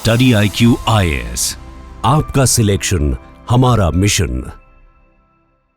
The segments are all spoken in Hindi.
स्टडी IQ IAS, आपका सिलेक्शन हमारा मिशन।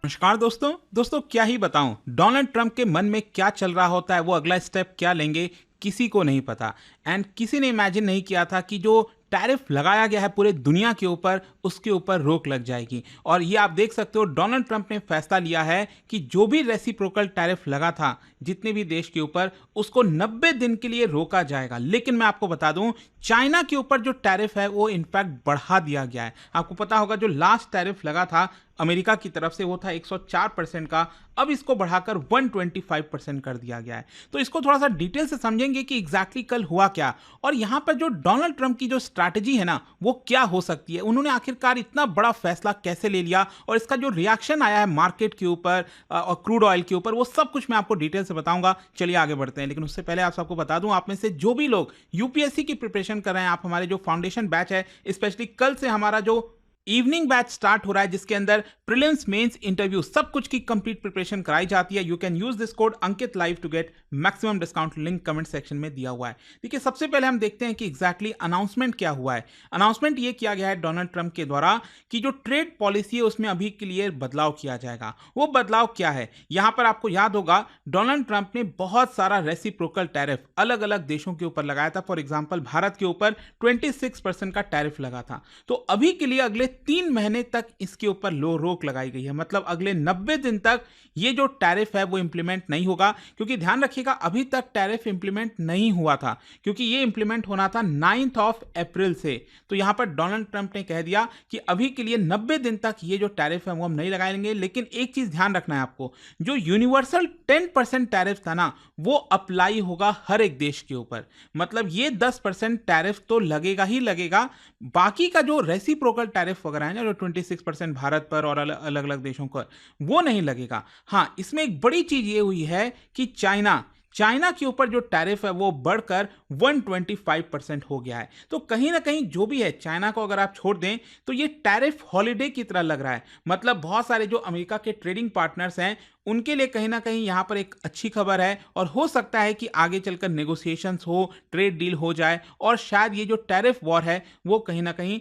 नमस्कार दोस्तों क्या ही बताऊं, डोनाल्ड ट्रंप के मन में क्या चल रहा होता है, वो अगला स्टेप क्या लेंगे किसी को नहीं पता। एंड किसी ने इमेजिन नहीं किया था कि जो टैरिफ लगाया गया है पूरे दुनिया के ऊपर, उसके ऊपर रोक लग जाएगी। और ये आप देख सकते हो, डोनाल्ड ट्रंप ने फैसला लिया है कि जो भी रेसिप्रोकल टैरिफ लगा था जितने भी देश के ऊपर, उसको 90 दिन के लिए रोका जाएगा। लेकिन मैं आपको बता दूं, चाइना के ऊपर जो टैरिफ है वो इनफैक्ट बढ़ा दिया गया है। आपको पता होगा, जो लास्ट टैरिफ लगा था अमेरिका की तरफ से वो था 104% का, अब इसको बढ़ाकर 125% कर दिया गया है। तो इसको थोड़ा सा डिटेल से समझेंगे कि एग्जैक्टली कल हुआ क्या, और यहां पर जो डोनाल्ड ट्रंप की जो स्ट्रैटेजी है ना, वो क्या हो सकती है, उन्होंने आखिरकार इतना बड़ा फैसला कैसे ले लिया, और इसका जो रिएक्शन आया है मार्केट के ऊपर और क्रूड ऑयल के ऊपर, वो सब कुछ मैं आपको डिटेल से बताऊंगा। चलिए आगे बढ़ते हैं। लेकिन उससे पहले आप सबको बता दूं, आप में से जो भी लोग यूपीएससी की प्रिपरेशन कर रहे हैं, आप हमारे जो फाउंडेशन बैच है, स्पेशली कल से हमारा जो इवनिंग बैच स्टार्ट हो रहा है, जिसके अंदर प्रीलिम्स, मेंस, इंटरव्यू सब कुछ की कंप्लीट प्रिपरेशन कराई जाती है। You can use this code Ankit live to get maximum discount, link comment section में दिया हुआ है। देखिए, सबसे पहले हम देखते हैं कि एग्जैक्टली अनाउंसमेंट क्या हुआ है। अनाउंसमेंट ये किया गया है डोनाल्ड ट्रंप के द्वारा कि जो ट्रेड पॉलिसी है उसमें अभी क्लियर बदलाव किया जाएगा। वो बदलाव क्या है, यहां पर आपको याद होगा, डोनाल्ड ट्रंप ने बहुत सारा रेसिप्रोकल टैरिफ अलग अलग देशों के ऊपर लगाया था। फॉर एग्जाम्पल, भारत के ऊपर 26% का टैरिफ लगा था। तो अभी के लिए अगले 3 महीने तक इसके ऊपर रोक लगाई गई है। मतलब अगले 90 दिन तक ये जो टैरिफ है वो इंप्लीमेंट नहीं होगा। क्योंकि ध्यान रखिएगा, अभी तक टैरिफ इंप्लीमेंट नहीं हुआ था, क्योंकि ये इंप्लीमेंट होना था 9 अप्रैल से। तो यहां पर डोनाल्ड ट्रंप ने कह दिया कि अभी के लिए 90 दिन तक ये जो टैरिफ है वो हम नहीं लगाएंगे। लेकिन एक चीज ध्यान रखना है आपको, जो यूनिवर्सल 10% टैरिफ था ना, वो अप्लाई होगा हर एक देश के ऊपर। मतलब ये 10% टैरिफ तो लगेगा ही लगेगा। बाकी का जो रेसिप्रोकल टैरिफ वगैरह है ना, जो 26% भारत पर और अलग अलग देशों पर, वो नहीं लगेगा। हाँ, इसमें एक बड़ी चीज ये हुई है कि चाइना के ऊपर जो टैरिफ है वो बढ़कर 125% हो गया है। तो कहीं ना कहीं जो भी है, चाइना को अगर आप छोड़ दें तो ये टैरिफ हॉलिडे की तरह लग रहा है। मतलब बहुत सारे जो अमेरिका के ट्रेडिंग पार्टनर्स हैं, उनके लिए कहीं ना कहीं यहाँ पर एक अच्छी खबर है, और हो सकता है कि आगे चलकर नेगोशिएशंस हो, ट्रेड डील हो जाए, और शायद ये जो टैरिफ वॉर है वो कहीं ना कहीं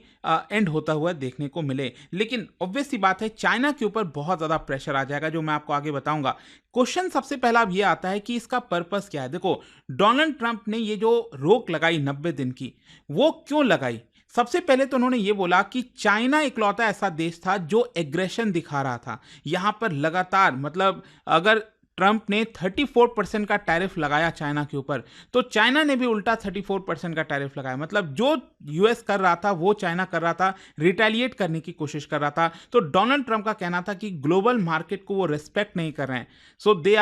एंड होता हुआ देखने को मिले। लेकिन ऑब्वियस सी बात है, चाइना के ऊपर बहुत ज़्यादा प्रेशर आ जाएगा, जो मैं आपको आगे बताऊंगा। क्वेश्चन सबसे पहला अब ये आता है कि इसका पर्पस क्या है। देखो, डोनाल्ड ट्रंप ने ये जो रोक लगाई 90 दिन की, वो क्यों लगाई? सबसे पहले तो उन्होंने ये बोला कि चाइना इकलौता ऐसा देश था जो एग्रेशन दिखा रहा था। यहां पर लगातार, मतलब अगर ट्रंप ने 34% का टैरिफ लगाया चाइना के ऊपर, तो चाइना ने भी उल्टा 34% का टैरिफ लगाया। मतलब जो यूएस कर रहा था वो चाइना कर रहा था, रिटेलिएट करने की कोशिश कर रहा था। तो डोनाल्ड ट्रंप का कहना था कि ग्लोबल मार्केट को वो रिस्पेक्ट नहीं कर रहे हैं, so they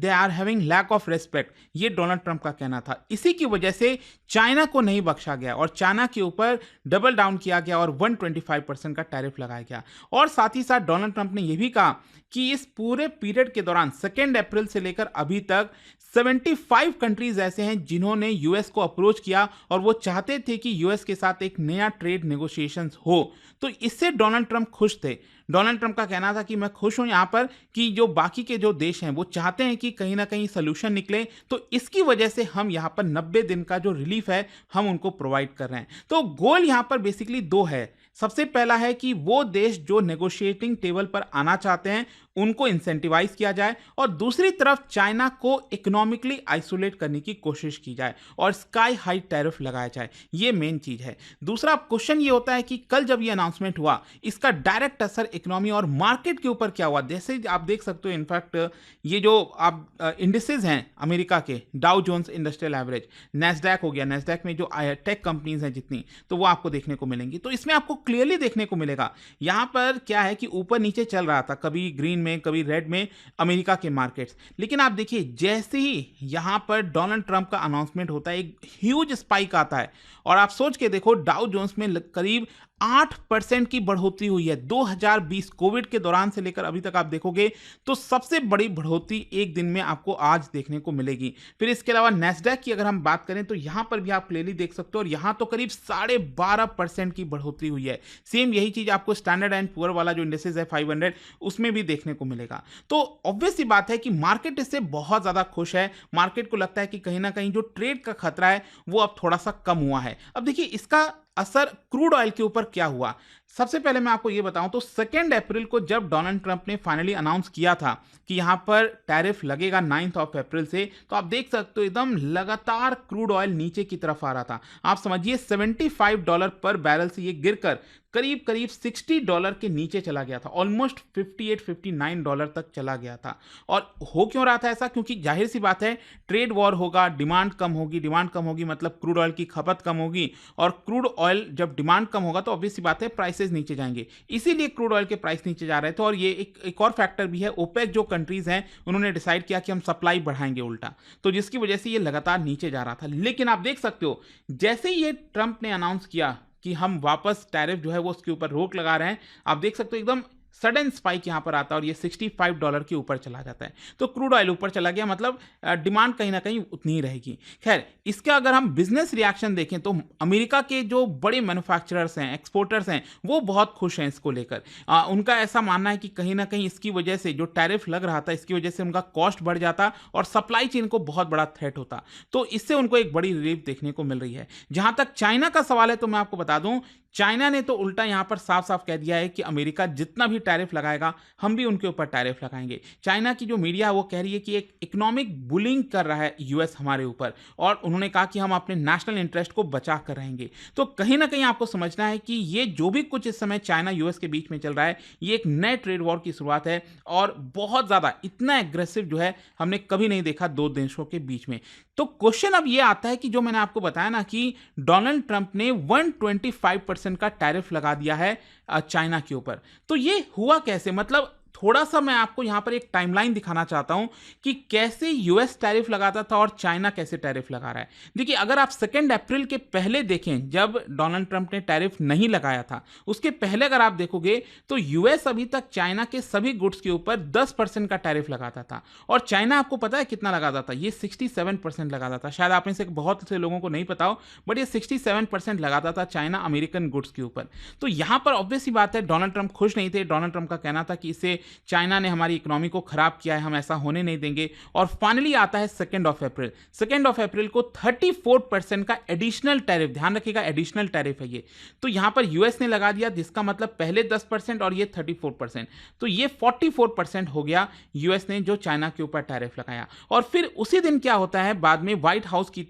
are having lack of respect. ये डोनाल्ड ट्रंप का कहना था। इसी की वजह से चाइना को नहीं बख्शा गया और चाइना के ऊपर डबल डाउन किया गया और 125% का टैरिफ लगाया गया। और साथ ही साथ डोनाल्ड ट्रंप ने यह भी कहा कि इस पूरे पीरियड के दौरान 2 अप्रैल से लेकर अभी तक 75 कंट्रीज ऐसे हैं जिन्होंने यूएस को अप्रोच किया और वो चाहते थे कि यूएस के साथ एक नया ट्रेड नेगोशिएशंस हो। तो इससे डोनाल्ड ट्रंप खुश थे। डोनाल्ड ट्रंप का कहना था कि मैं खुश हूं यहां पर कि जो बाकी के जो देश हैं वो चाहते हैं कि कहीं ना कहीं सोल्यूशन निकले, तो इसकी वजह से हम यहां पर 90 दिन का जो रिलीफ है हम उनको प्रोवाइड कर रहे हैं। तो गोल यहां पर बेसिकली 2 है। सबसे पहला है कि वो देश जो नेगोशिएटिंग टेबल पर आना चाहते हैं उनको इंसेंटिवाइज किया जाए, और दूसरी तरफ चाइना को इकोनॉमिकली आइसोलेट करने की कोशिश की जाए और स्काई हाई टैरिफ लगाया जाए। ये मेन चीज है। दूसरा क्वेश्चन ये होता है कि कल जब ये अनाउंसमेंट हुआ, इसका डायरेक्ट असर इकोनॉमी और मार्केट के ऊपर क्या हुआ। जैसे आप देख सकते हो, इनफैक्ट ये जो आप इंडिसेस हैं अमेरिका के, Dow Jones industrial average, Nasdaq हो गया, नैस्डैक में जो टेक कंपनीज हैं जितनी, तो वो आपको देखने को मिलेंगी। तो इसमें आपको क्लियरली देखने को मिलेगा यहां पर क्या है कि ऊपर नीचे चल रहा था, कभी ग्रीन में कभी रेड में अमेरिका के मार्केट्स। लेकिन आप देखिए, जैसे ही यहां पर डोनाल्ड ट्रंप का अनाउंसमेंट होता है, एक ह्यूज स्पाइक आता है, और आप सोच के देखो, डाउ जोन्स में करीब 8% की बढ़ोतरी हुई है 2020 कोविड के दौरान से लेकर अभी तक। आप देखोगे तो सबसे बड़ी बढ़ोतरी एक दिन में आपको आज देखने को मिलेगी। फिर इसके अलावा नैस्डैक की अगर हम बात करें तो यहां पर भी आप क्लियरली देख सकते हो, और यहां तो करीब 12.5% की बढ़ोतरी हुई है। सेम यही चीज आपको स्टैंडर्ड एंड पुअर वाला जो इंडेक्स है 500, उसमें भी देखने को मिलेगा। तो ऑब्वियस सी बात है कि मार्केट इससे बहुत ज्यादा खुश है। मार्केट को लगता है कि कहीं ना कहीं जो ट्रेड का खतरा है वो अब थोड़ा सा कम हुआ है। अब देखिए, इसका असर क्रूड ऑयल के ऊपर क्या हुआ। सबसे पहले मैं आपको ये बताऊं तो 2 अप्रैल को जब डोनाल्ड ट्रंप ने फाइनली अनाउंस किया था कि यहां पर टैरिफ लगेगा 9 अप्रैल से, तो आप देख सकते हो एकदम लगातार क्रूड ऑयल नीचे की तरफ आ रहा था। आप समझिए $75 पर बैरल से ये गिरकर करीब करीब $60 के नीचे चला गया था, ऑलमोस्ट $58-59 तक चला गया था। और हो क्यों रहा था ऐसा? क्योंकि जाहिर सी बात है, ट्रेड वॉर होगा, डिमांड कम होगी मतलब क्रूड ऑयल की खपत कम होगी, और क्रूड ऑयल जब डिमांड कम होगा तो ऑब्वियस सी बात है प्राइसेस नीचे जाएंगे, इसीलिए क्रूड ऑयल के प्राइस नीचे जा रहे थे। और ये एक और फैक्टर भी है, ओपेक जो कंट्रीज हैं उन्होंने डिसाइड किया कि हम सप्लाई बढ़ाएंगे उल्टा, तो जिसकी वजह से ये लगातार नीचे जा रहा था। लेकिन आप देख सकते हो जैसे ही ये ट्रंप ने अनाउंस किया कि हम वापस टैरिफ जो है वो उसके ऊपर रोक लगा रहे हैं, आप देख सकते हो एकदम सडन स्पाइक यहां पर आता है और ये $65 के ऊपर चला जाता है। तो क्रूड ऑयल ऊपर चला गया, मतलब डिमांड कहीं ना कहीं उतनी ही रहेगी। खैर, इसका अगर हम बिजनेस रिएक्शन देखें तो अमेरिका के जो बड़े मैन्युफैक्चरर्स हैं, एक्सपोर्टर्स हैं, वो बहुत खुश हैं इसको लेकर। उनका ऐसा मानना है कि कहीं ना कहीं इसकी वजह से जो टैरिफ लग रहा था इसकी वजह से उनका कॉस्ट बढ़ जाता और सप्लाई चेन को बहुत बड़ा थ्रेट होता, तो इससे उनको एक बड़ी रिलीफ देखने को मिल रही है। जहां तक चाइना का सवाल है तो मैं आपको बता दूं, चाइना ने तो उल्टा यहां पर साफ साफ कह दिया है कि अमेरिका जितना भी टैरिफ लगाएगा हम भी उनके ऊपर टैरिफ लगाएंगे। चाइना की जो मीडिया है वो कह रही है कि एक इकोनॉमिक बुलिंग कर रहा है यूएस हमारे ऊपर, और उन्होंने कहा कि हम अपने नेशनल इंटरेस्ट को बचा कर रहेंगे। तो कहीं ना कहीं आपको समझना है कि ये जो भी कुछ इस समय चाइना यूएस के बीच में चल रहा है, ये एक नए ट्रेड वॉर की शुरुआत है, और बहुत ज्यादा इतना एग्रेसिव जो है हमने कभी नहीं देखा दो देशों के बीच में। तो क्वेश्चन अब ये आता है कि जो मैंने आपको बताया ना कि डोनाल्ड ट्रंप ने 125% का टैरिफ लगा दिया है चाइना के ऊपर, तो ये हुआ कैसे? मतलब थोड़ा सा मैं आपको यहां पर एक टाइमलाइन दिखाना चाहता हूं कि कैसे यूएस टैरिफ लगाता था और चाइना कैसे टैरिफ लगा रहा है। देखिए, अगर आप 2 अप्रैल के पहले देखें जब डोनाल्ड ट्रंप ने टैरिफ नहीं लगाया था, उसके पहले अगर आप देखोगे तो यूएस अभी तक चाइना के सभी गुड्स के ऊपर 10% का टैरिफ लगाता था, और चाइना आपको पता है कितना लगाता था? ये 67% लगाता था। शायद आप में से बहुत से लोगों को नहीं पता हो, बट ये 67% लगाता था चाइना अमेरिकन गुड्स के ऊपर। तो यहां पर ऑब्वियस सी बात है डोनाल्ड ट्रंप खुश नहीं थे। डोनाल्ड ट्रंप का कहना था कि इसे चाइना ने हमारी इकोनॉमी को खराब किया है, हम ऐसा होने नहीं देंगे। और फाइनली आता है 2 अप्रैल। 2 अप्रैल को 34% का एडिशनल टैरिफ, ध्यान रखिएगा एडिशनल टैरिफ है ये, तो यहां पर यूएस ने लगा दिया, जिसका मतलब पहले 10% और ये 34%, तो ये 44% हो गया यूएस ने जो चाइना के ऊपर टैरिफ लगाया। और फिर उसी दिन क्या होता है, बाद में व्हाइट हाउस की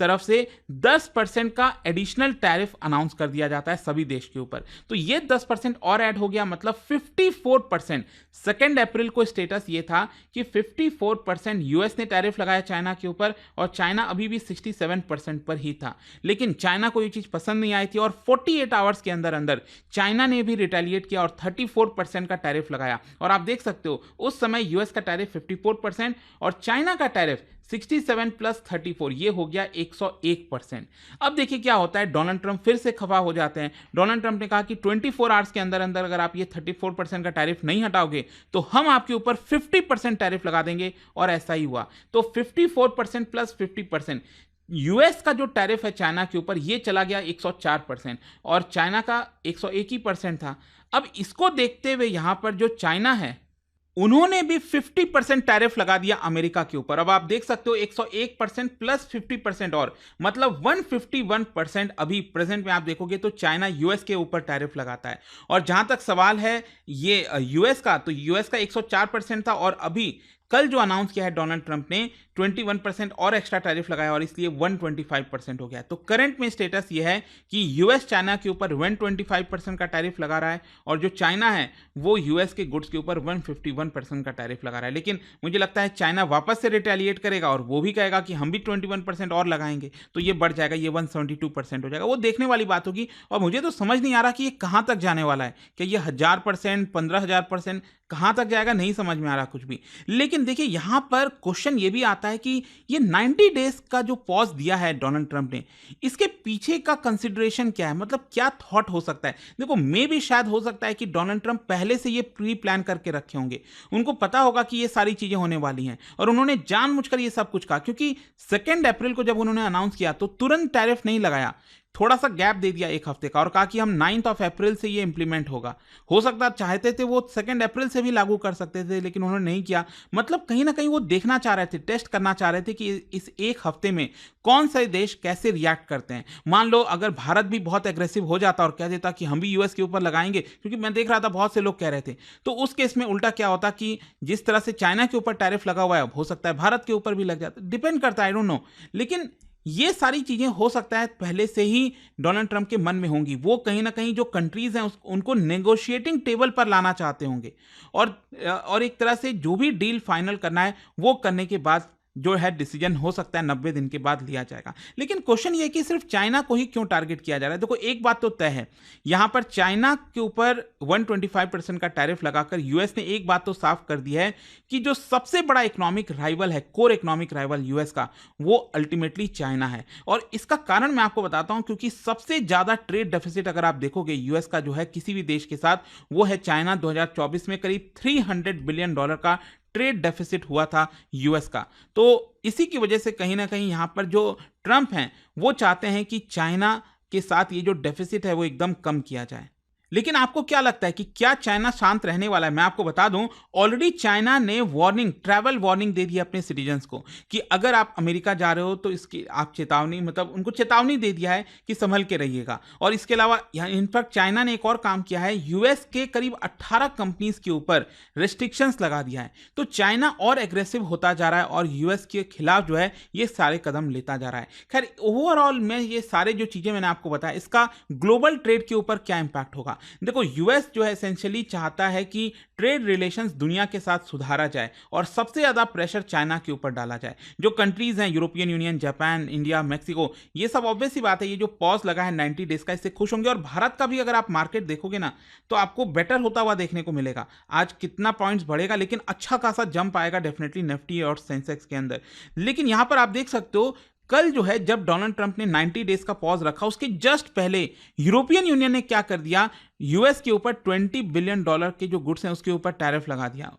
तरफ से 10% का एडिशनल टैरिफ अनाउंस कर दिया जाता है सभी देश के ऊपर, तो ये 10% और ऐड हो गया, मतलब 54%। 2 अप्रैल को स्टेटस ये था कि 54% यूएस ने टैरिफ लगाया चाइना के ऊपर, और चाइना अभी भी 67% पर ही था। लेकिन चाइना को ये चीज पसंद नहीं आई थी, और 48 आवर्स के अंदर अंदर चाइना ने भी रिटेलिएट किया और 34% का टैरिफ लगाया। और आप देख सकते हो उस समय यूएस का टैरिफ 54% और चाइना का टैरिफ 67 + 34, ये हो गया 101%। अब देखिए क्या होता है, डोनाल्ड ट्रंप फिर से खफा हो जाते हैं। डोनाल्ड ट्रंप ने कहा कि 24 आवर्स के अंदर अंदर अगर आप ये 34% का टैरिफ नहीं हटाओगे तो हम आपके ऊपर 50% टैरिफ लगा देंगे, और ऐसा ही हुआ। तो 54% + 50%, यूएस का जो टैरिफ है चाइना के ऊपर ये चला गया 104%, और चाइना का 101% था। अब इसको देखते हुए यहां पर जो चाइना है उन्होंने भी 50% टैरिफ लगा दिया अमेरिका के ऊपर। अब आप देख सकते हो 101% + 50%, और मतलब 151% अभी प्रेजेंट में आप देखोगे तो चाइना यूएस के ऊपर टैरिफ लगाता है। और जहां तक सवाल है ये यूएस का, तो यूएस का 104% था, और अभी कल जो अनाउंस किया है डोनाल्ड ट्रंप ने 21% और एक्स्ट्रा टैरिफ लगाया, और इसलिए 125% हो गया। तो करंट में स्टेटस ये है कि यूएस चाइना के ऊपर 125% का टैरिफ लगा रहा है, और जो चाइना है वो यूएस के गुड्स के ऊपर 151% का टैरिफ लगा रहा है। लेकिन मुझे लगता है चाइना वापस से रिटेलिएट करेगा और वो भी कहेगा कि हम भी 21% और लगाएंगे, तो ये बढ़ जाएगा, ये 172% हो जाएगा। वो देखने वाली बात होगी, और मुझे तो समझ नहीं आ रहा कि ये कहां तक जाने वाला है, कि ये 1000%, 15,000% कहां तक जाएगा, नहीं समझ में आ रहा कुछ भी। लेकिन देखिए यहां पर क्वेश्चन ये भी आता है कि ये 90 डेज का जो पॉज दिया है डोनाल्ड ट्रंप ने, इसके पीछे का कंसिडरेशन क्या है, मतलब क्या थॉट हो सकता है? देखो, मे भी शायद हो सकता है कि डोनाल्ड ट्रंप पहले से ये प्री प्लान करके रखे होंगे, उनको पता होगा कि ये सारी चीजें होने वाली हैं, और उन्होंने जानबूझकर ये सब कुछ कहा। क्योंकि 2 अप्रैल को जब उन्होंने अनाउंस किया तो तुरंत टैरिफ नहीं लगाया, थोड़ा सा गैप दे दिया एक हफ्ते का और कहा कि हम 9 अप्रैल से ये इंप्लीमेंट होगा। हो सकता चाहते थे वो 2 अप्रैल से भी लागू कर सकते थे, लेकिन उन्होंने नहीं किया। मतलब कहीं ना कहीं वो देखना चाह रहे थे, टेस्ट करना चाह रहे थे कि इस एक हफ्ते में कौन से देश कैसे रिएक्ट करते हैं। मान लो अगर भारत भी बहुत एग्रेसिव हो जाता और कह देता कि हम भी यूएस के ऊपर लगाएंगे, क्योंकि मैं देख रहा था बहुत से लोग कह रहे थे, तो उस केस में उल्टा क्या होता कि जिस तरह से चाइना के ऊपर टैरिफ लगा हुआ है, हो सकता है भारत के ऊपर भी लग जाता। डिपेंड करता है, आई डोंट नो। लेकिन ये सारी चीजें हो सकता है पहले से ही डोनाल्ड ट्रंप के मन में होंगी। वो कहीं ना कहीं जो कंट्रीज हैं उनको नेगोशिएटिंग टेबल पर लाना चाहते होंगे, और एक तरह से जो भी डील फाइनल करना है वो करने के बाद जो है डिसीजन हो सकता है 90 दिन के बाद लिया जाएगा। लेकिन क्वेश्चन ये है कि सिर्फ चाइना को ही क्यों टारगेट किया जा रहा है। देखो एक बात तो तय है, यहां पर चाइना के ऊपर 125% का टैरिफ लगाकर यूएस ने एक बात तो साफ कर दी है कि जो सबसे बड़ा इकोनॉमिक राइवल है, कोर इकोनॉमिक राइवल यूएस का, वो अल्टीमेटली चाइना है। और इसका कारण मैं आपको बताता हूं, क्योंकि सबसे ज्यादा ट्रेड डेफिसिट अगर आप देखोगे यूएस का जो है किसी भी देश के साथ, वो है चाइना। 2024 में करीब $300 बिलियन का ट्रेड डेफिसिट हुआ था यूएस का। तो इसी की वजह से कहीं ना कहीं यहां पर जो ट्रंप हैं वो चाहते हैं कि चाइना के साथ ये जो डेफिसिट है वो एकदम कम किया जाए। लेकिन आपको क्या लगता है कि क्या चाइना शांत रहने वाला है? मैं आपको बता दूं, ऑलरेडी चाइना ने ट्रैवल वार्निंग दे दी अपने सिटीजन्स को कि अगर आप अमेरिका जा रहे हो तो इसकी आप चेतावनी, मतलब उनको चेतावनी दे दिया है कि संभल के रहिएगा। और इसके अलावा इनफैक्ट चाइना ने एक और काम किया है, यूएस के करीब 18 कंपनीज के ऊपर रेस्ट्रिक्शंस लगा दिया है। तो चाइना और एग्रेसिव होता जा रहा है और यूएस के खिलाफ जो है ये सारे कदम लेता जा रहा है। खैर ओवरऑल में ये सारे जो चीजें मैंने आपको बताया, इसका ग्लोबल ट्रेड के ऊपर क्या इंपैक्ट होगा। देखो यूएस जो है एसेंशियली चाहता है कि ट्रेड रिलेशंस दुनिया के साथ सुधारा जाए और सबसे ज्यादा प्रेशर चाइना के ऊपर डाला जाए। जो कंट्रीज हैं, European union, Japan, India, Mexico, ये सब ऑब्वियस सी बात है, ये जो पॉज लगा है 90 डेज का, इससे खुश होंगे। और भारत का भी अगर आप मार्केट देखोगे ना तो आपको बेटर होता हुआ देखने को मिलेगा। आज कितना पॉइंट्स बढ़ेगा, लेकिन अच्छा खासा जंप आएगा डेफिनेटली निफ्टी और सेंसेक्स के अंदर। लेकिन यहां पर आप देख सकते हो कल जो है जब डोनाल्ड ट्रंप ने 90 डेज का पॉज रखा, उसके जस्ट पहले यूरोपियन यूनियन ने क्या कर दिया, यूएस के ऊपर $20 बिलियन के जो गुड्स हैं उसके ऊपर टैरिफ लगा दिया।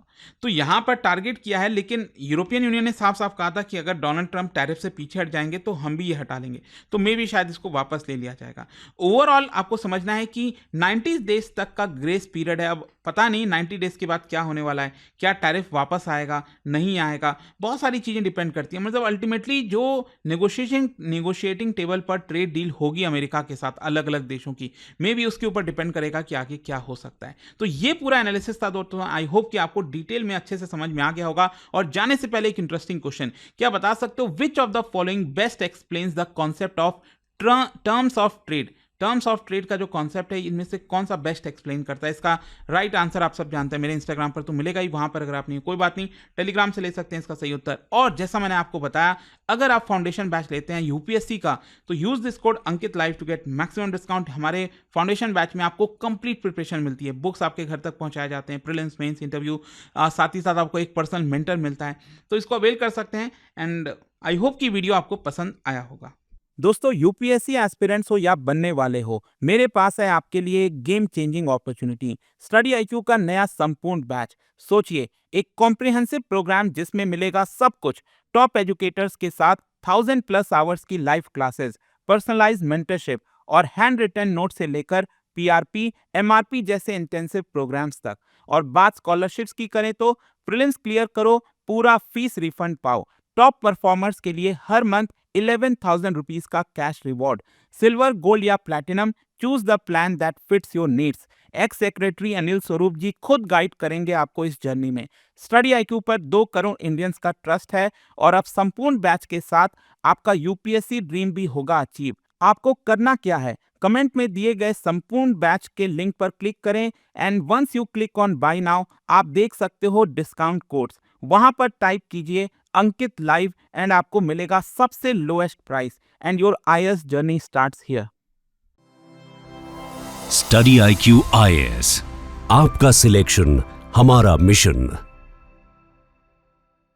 तो यहां पर टारगेट किया है, लेकिन यूरोपियन यूनियन ने साफ साफ कहा था कि अगर डोनाल्ड ट्रंप टैरिफ से पीछे हट जाएंगे तो हम भी ये हटा लेंगे। तो मे भी शायद इसको वापस ले लिया जाएगा। ओवरऑल आपको समझना है कि 90 डेज तक का ग्रेस पीरियड है। अब पता नहीं 90 डेज के बाद क्या होने वाला है, क्या टैरिफ वापस आएगा, नहीं आएगा, बहुत सारी चीजें डिपेंड करती हैं। मतलब अल्टीमेटली जो नेगोशिएटिंग टेबल पर ट्रेड डील होगी अमेरिका के साथ अलग अलग देशों की, मे भी उसके ऊपर डिपेंड करेगा कि आगे क्या हो सकता है। तो ये पूरा एनालिसिस था दोस्तों। आई होप कि आपको डिटेल में अच्छे से समझ में आ गया होगा। और जाने से पहले एक इंटरेस्टिंग क्वेश्चन, क्या बता सकते हो which of the following best explains the concept of terms of trade? Terms of trade का जो कॉन्सेप्ट है इनमें से कौन सा बेस्ट एक्सप्लेन करता है? इसका राइट आंसर आप सब जानते हैं, मेरे इंस्टाग्राम पर तो मिलेगा ही, वहां पर अगर आप नहीं, कोई बात नहीं, टेलीग्राम से ले सकते हैं इसका सही उत्तर। और जैसा मैंने आपको बताया, अगर आप फाउंडेशन बैच लेते हैं यूपीएससी का तो use this code Ankit live to get maximum discount. हमारे फाउंडेशन बैच में आपको कंप्लीट प्रिपरेशन मिलती है, बुक्स आपके घर तक पहुंचाए जाते हैं, प्रीलिम्स, मेंस, इंटरव्यू, साथ ही साथ आपको एक पर्सनल मेंटर मिलता है। तो इसको अवेल कर सकते हैं। एंड आई होप कि वीडियो आपको पसंद आया होगा। दोस्तों यूपीएससी एस्पिरेंट्स हो या बनने वाले हो, मेरे पास है आपके लिए एक game changing opportunity, study IQ का नया संपूर्ण बैच। सोचिए, एक कॉम्प्रिहेंसिव प्रोग्राम जिसमें मिलेगा सब कुछ, टॉप एजुकेटर्स के साथ 1000+ आवर्स की लाइव क्लासेस, पर्सनलाइज्ड मेंटरशिप और हैंड रिटन नोट से लेकर पीआरपी, एमआरपी जैसे इंटेंसिव प्रोग्राम्स तक। और बात स्कॉलरशिप्स की करें तो प्रीलिम्स क्लियर करो, पूरा फीस रिफंड पाओ। टॉप परफॉर्मर्स के लिए हर मंथ 11,000 रुपीज का कैश रिवॉर्ड। सिल्वर, गोल्ड या platinum, choose the plan that fits your needs. X secretary Anil Swarup जी खुद गाइड करेंगे आपको इस जर्नी में। स्टडी आईक्यू पर 2 करोड़ इंडियंस का ट्रस्ट है और अब संपूर्ण बैच के साथ आपका यूपीएससी ड्रीम भी होगा अचीव। आपको करना क्या है, कमेंट में दिए गए संपूर्ण बैच के लिंक पर क्लिक करें and once you click on buy now, आप देख सकते हो डिस्काउंट कोड्स, वहां पर टाइप कीजिए अंकित लाइव एंड आपको मिलेगा सबसे lowest price and your IAS journey starts here. Study IQ IAS, आपका सिलेक्शन हमारा मिशन।